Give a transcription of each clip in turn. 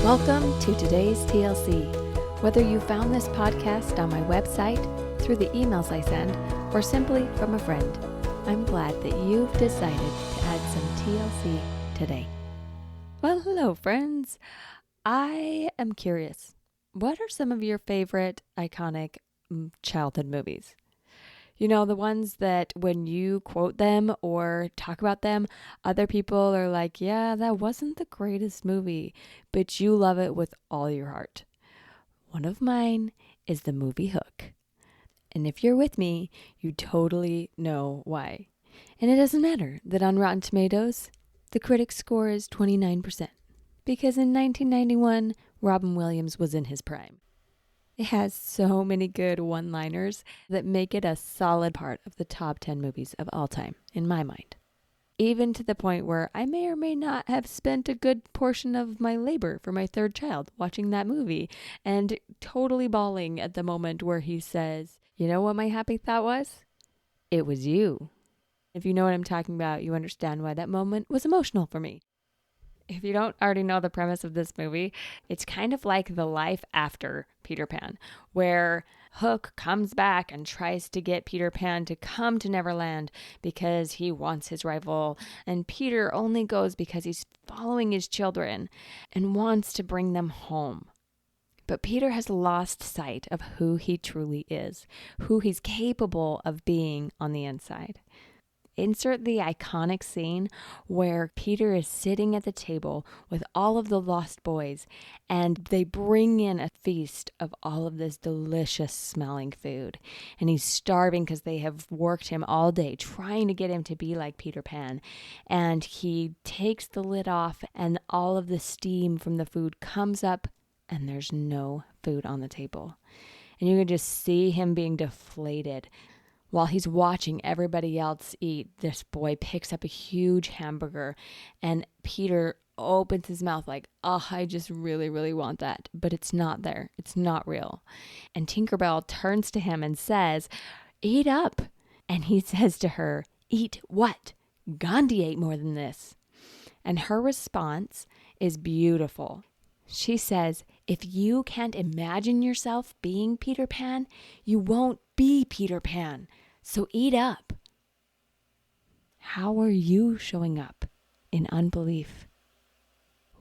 Welcome to today's TLC. Whether you found this podcast on my website, through the emails I send, or simply from a friend, I'm glad that you've decided to add some TLC today. Well, hello friends. I am curious. What are some of your favorite iconic childhood movies? You know, the ones that when you quote them or talk about them, other people are like, yeah, that wasn't the greatest movie, but you love it with all your heart. One of mine is the movie Hook. And if you're with me, you totally know why. And it doesn't matter that on Rotten Tomatoes, the critic score is 29%. Because in 1991, Robin Williams was in his prime. It has so many good one-liners that make it a solid part of the top 10 movies of all time, in my mind. Even to the point where I may or may not have spent a good portion of my labor for my third child watching that movie and totally bawling at the moment where he says, you know what my happy thought was? It was you. If you know what I'm talking about, you understand why that moment was emotional for me. If you don't already know the premise of this movie, it's kind of like the life after Peter Pan, where Hook comes back and tries to get Peter Pan to come to Neverland because he wants his rival, and Peter only goes because he's following his children and wants to bring them home. But Peter has lost sight of who he truly is, who he's capable of being on the inside. Insert the iconic scene where Peter is sitting at the table with all of the lost boys and they bring in a feast of all of this delicious smelling food. And he's starving because they have worked him all day trying to get him to be like Peter Pan. And he takes the lid off and all of the steam from the food comes up and there's no food on the table. And you can just see him being deflated. While he's watching everybody else eat, this boy picks up a huge hamburger and Peter opens his mouth like, oh, I just really, really want that. But it's not there. It's not real. And Tinkerbell turns to him and says, eat up. And he says to her, eat what? Gandhi ate more than this. And her response is beautiful. She says, if you can't imagine yourself being Peter Pan, you won't be Peter Pan. So eat up. How are you showing up in unbelief?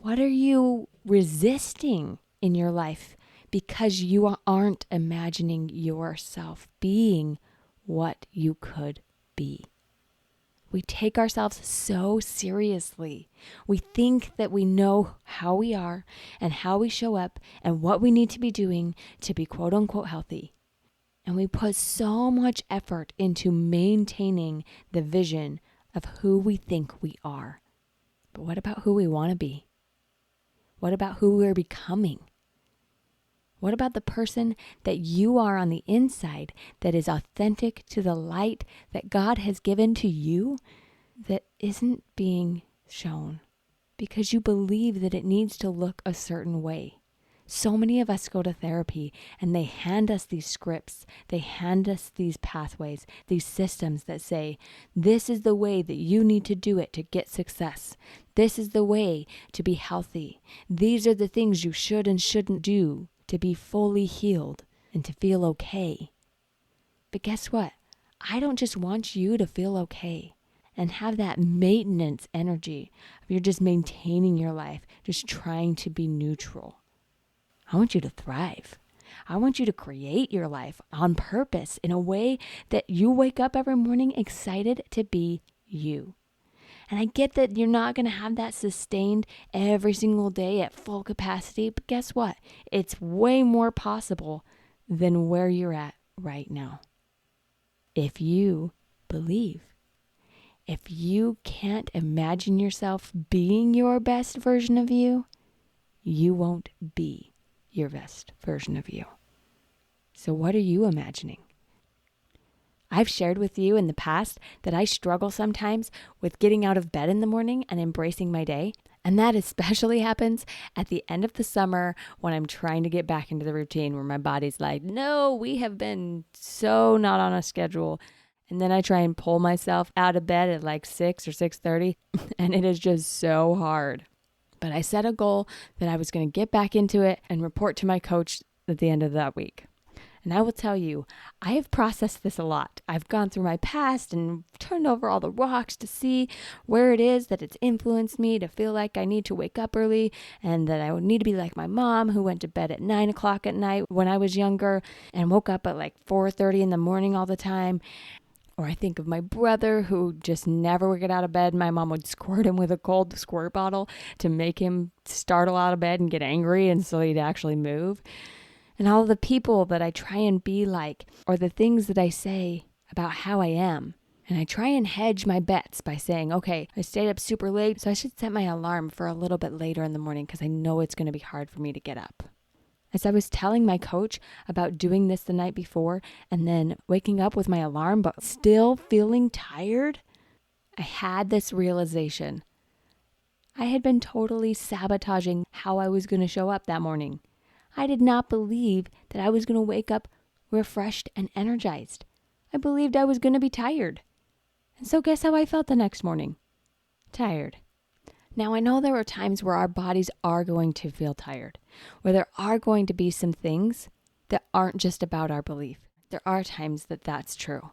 What are you resisting in your life because you aren't imagining yourself being what you could be? We take ourselves so seriously. We think that we know how we are and how we show up and what we need to be doing to be quote unquote healthy. And we put so much effort into maintaining the vision of who we think we are. But what about who we want to be? What about who we're becoming? What about the person that you are on the inside that is authentic to the light that God has given to you that isn't being shown because you believe that it needs to look a certain way? So many of us go to therapy and they hand us these scripts, they hand us these pathways, these systems that say, this is the way that you need to do it to get success. This is the way to be healthy. These are the things you should and shouldn't do to be fully healed and to feel okay. But guess what? I don't just want you to feel okay and have that maintenance energy of you're just maintaining your life, just trying to be neutral. I want you to thrive. I want you to create your life on purpose in a way that you wake up every morning excited to be you. And I get that you're not going to have that sustained every single day at full capacity, but guess what? It's way more possible than where you're at right now. If you believe. If you can't imagine yourself being your best version of you, you won't be your best version of you. So what are you imagining? I've shared with you in the past that I struggle sometimes with getting out of bed in the morning and embracing my day. And that especially happens at the end of the summer when I'm trying to get back into the routine where my body's like, no, we have been so not on a schedule. And then I try and pull myself out of bed at like 6 or 6:30 and it is just so hard. But I set a goal that I was going to get back into it and report to my coach at the end of that week. And I will tell you, I have processed this a lot. I've gone through my past and turned over all the rocks to see where it is that it's influenced me to feel like I need to wake up early and that I would need to be like my mom who went to bed at 9 o'clock at night when I was younger and woke up at like 4:30 in the morning all the time. Or I think of my brother who just never would get out of bed. My mom would squirt him with a cold squirt bottle to make him startle out of bed and get angry and so he'd actually move. And all the people that I try and be like, or the things that I say about how I am. And I try and hedge my bets by saying, okay, I stayed up super late, so I should set my alarm for a little bit later in the morning because I know it's going to be hard for me to get up. As I was telling my coach about doing this the night before and then waking up with my alarm but still feeling tired, I had this realization. I had been totally sabotaging how I was going to show up that morning. I did not believe that I was going to wake up refreshed and energized. I believed I was going to be tired. And so guess how I felt the next morning? Tired. Now, I know there are times where our bodies are going to feel tired, where there are going to be some things that aren't just about our belief. There are times that that's true.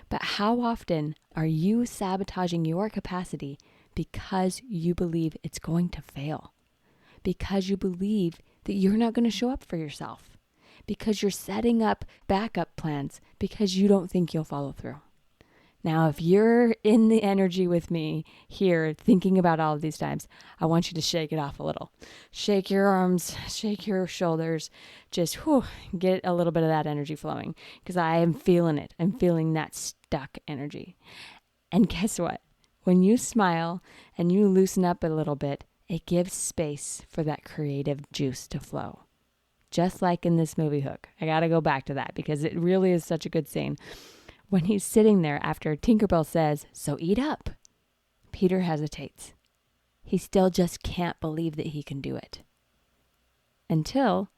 But how often are you sabotaging your capacity because you believe it's going to fail? Because you believe that you're not going to show up for yourself? Because you're setting up backup plans because you don't think you'll follow through? Now, if you're in the energy with me here, thinking about all of these times, I want you to shake it off a little. Shake your arms, shake your shoulders, just get a little bit of that energy flowing because I am feeling it. I'm feeling that stuck energy. And guess what? When you smile and you loosen up a little bit, it gives space for that creative juice to flow. Just like in this movie Hook. I got to go back to that because it really is such a good scene. When he's sitting there after Tinkerbell says, "So eat up," Peter hesitates. He still just can't believe that he can do it. Until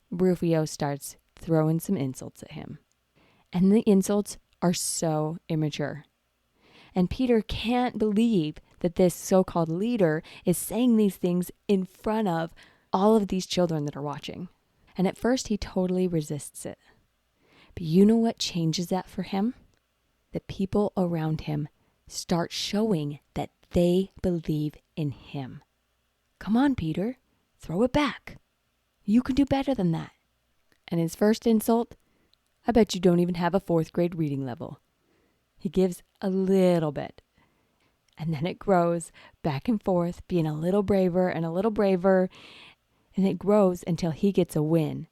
Rufio starts throwing some insults at him. And the insults are so immature. And Peter can't believe that this so-called leader is saying these things in front of all of these children that are watching. And at first he totally resists it. But you know what changes that for him? The people around him start showing that they believe in him. Come on, Peter, throw it back. You can do better than that. And his first insult, I bet you don't even have a 4th grade reading level. He gives a little bit. And then it grows back and forth, being a little braver and a little braver. And it grows until he gets a win.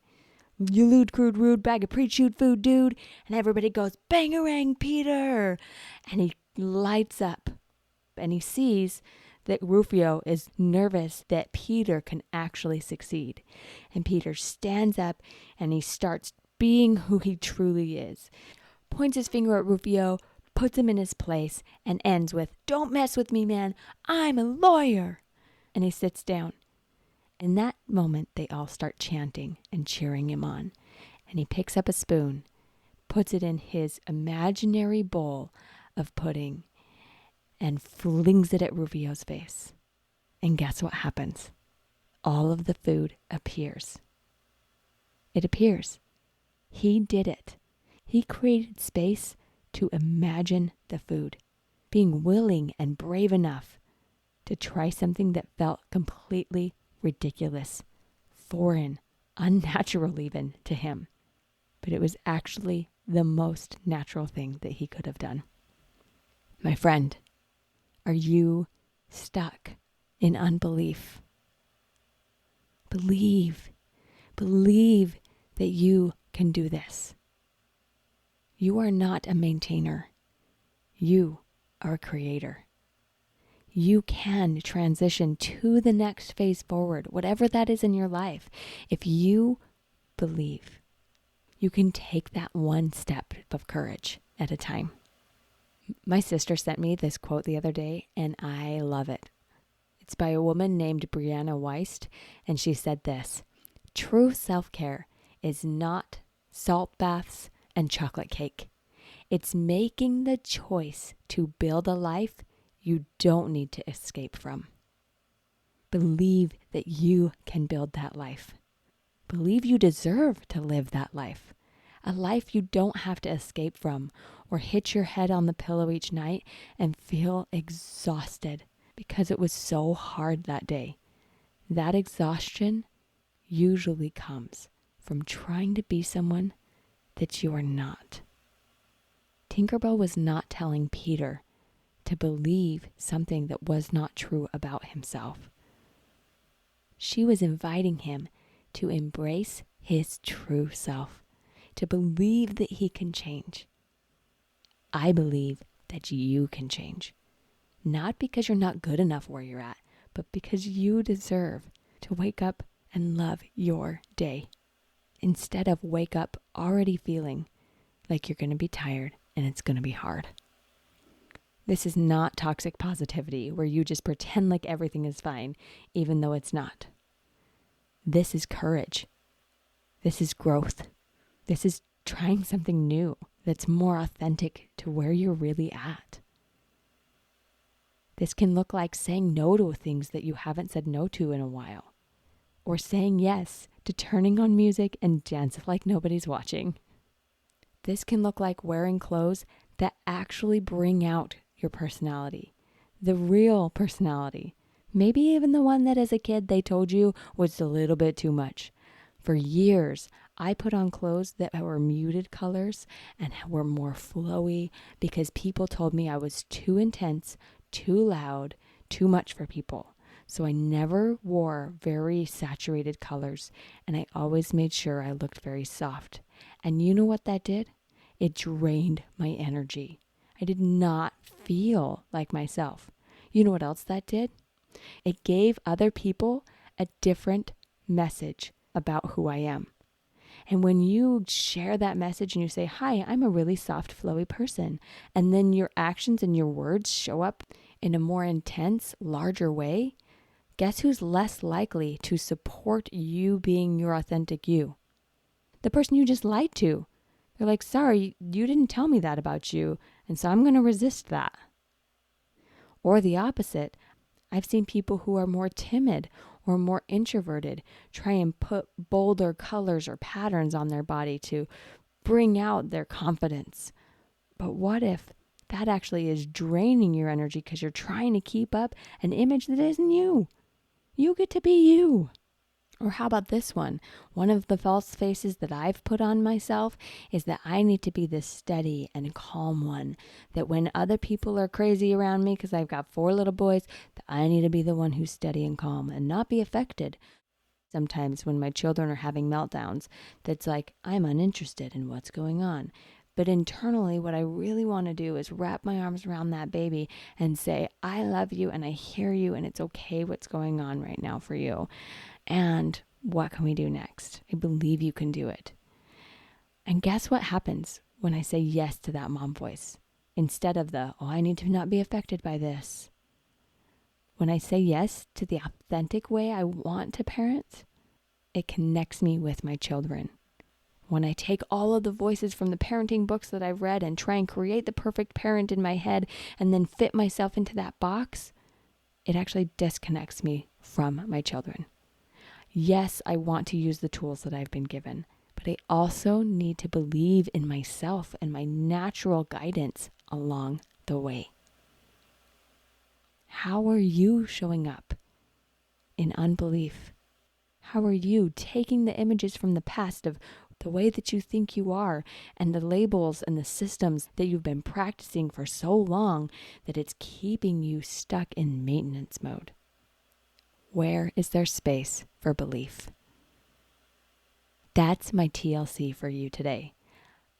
You lewd, crude, rude, bag of pre-chewed food, dude. And everybody goes, bangarang, Peter. And he lights up. And he sees that Rufio is nervous that Peter can actually succeed. And Peter stands up and he starts being who he truly is. Points his finger at Rufio, puts him in his place, and ends with, "Don't mess with me, man. I'm a lawyer." And he sits down. In that moment, they all start chanting and cheering him on. And he picks up a spoon, puts it in his imaginary bowl of pudding, and flings it at Rufio's face. And guess what happens? All of the food appears. It appears. He did it. He created space to imagine the food, being willing and brave enough to try something that felt completely ridiculous, foreign, unnatural even to him. But it was actually the most natural thing that he could have done. My friend, are you stuck in unbelief? Believe that you can do this. You are not a maintainer. You are a creator. You can transition to the next phase forward, whatever that is in your life. If you believe, you can take that one step of courage at a time. My sister sent me this quote the other day, and I love it. It's by a woman named Brianna Weist, and she said this: "True self-care is not salt baths and chocolate cake. It's making the choice to build a life you don't need to escape from." Believe that you can build that life. Believe you deserve to live that life. A life you don't have to escape from or hit your head on the pillow each night and feel exhausted because it was so hard that day. That exhaustion usually comes from trying to be someone that you are not. Tinkerbell was not telling Peter to believe something that was not true about himself. She was inviting him to embrace his true self, to believe that he can change. I believe that you can change, not because you're not good enough where you're at, but because you deserve to wake up and love your day, instead of wake up already feeling like you're going to be tired and it's going to be hard. This is not toxic positivity where you just pretend like everything is fine, even though it's not. This is courage. This is growth. This is trying something new that's more authentic to where you're really at. This can look like saying no to things that you haven't said no to in a while, or saying yes to turning on music and dance like nobody's watching. This can look like wearing clothes that actually bring out your personality, the real personality. Maybe even the one that as a kid they told you was a little bit too much. For years, I put on clothes that were muted colors and were more flowy because people told me I was too intense, too loud, too much for people. So I never wore very saturated colors, and I always made sure I looked very soft. And you know what that did? It drained my energy. I did not feel like myself. You know what else that did? It gave other people a different message about who I am. And when you share that message and you say, hi, I'm a really soft, flowy person, and then your actions and your words show up in a more intense, larger way, guess who's less likely to support you being your authentic you? The person you just lied to. They're like, sorry, you didn't tell me that about you, and so I'm going to resist that. Or the opposite. I've seen people who are more timid or more introverted try and put bolder colors or patterns on their body to bring out their confidence. But what if that actually is draining your energy because you're trying to keep up an image that isn't you? You get to be you. Or how about this one? One of the false faces that I've put on myself is that I need to be this steady and calm one. That when other people are crazy around me because I've got 4 little boys, that I need to be the one who's steady and calm and not be affected. Sometimes when my children are having meltdowns, that's like, I'm uninterested in what's going on. But internally, what I really want to do is wrap my arms around that baby and say, I love you and I hear you and it's okay what's going on right now for you. And what can we do next? I believe you can do it. And guess what happens when I say yes to that mom voice? Instead of the, I need to not be affected by this. When I say yes to the authentic way I want to parent, it connects me with my children. When I take all of the voices from the parenting books that I've read and try and create the perfect parent in my head and then fit myself into that box, it actually disconnects me from my children. Yes, I want to use the tools that I've been given, but I also need to believe in myself and my natural guidance along the way. How are you showing up in unbelief? How are you taking the images from the past of the way that you think you are and the labels and the systems that you've been practicing for so long that it's keeping you stuck in maintenance mode? Where is there space for belief? That's my TLC for you today.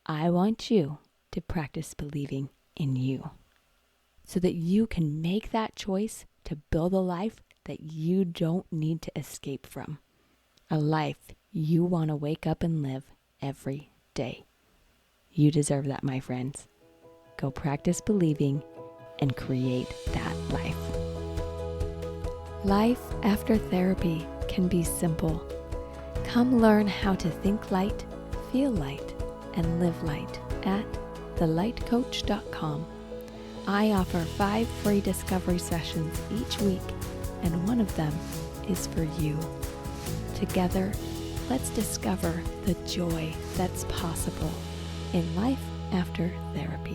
I want you to practice believing in you so that you can make that choice to build a life that you don't need to escape from. A life you want to wake up and live every day. You deserve that, my friends. Go practice believing and create that life. Life after therapy can be simple. Come learn how to think light, feel light, and live light at thelightcoach.com. I offer 5 free discovery sessions each week and one of them is for you. Together, let's discover the joy that's possible in life after therapy.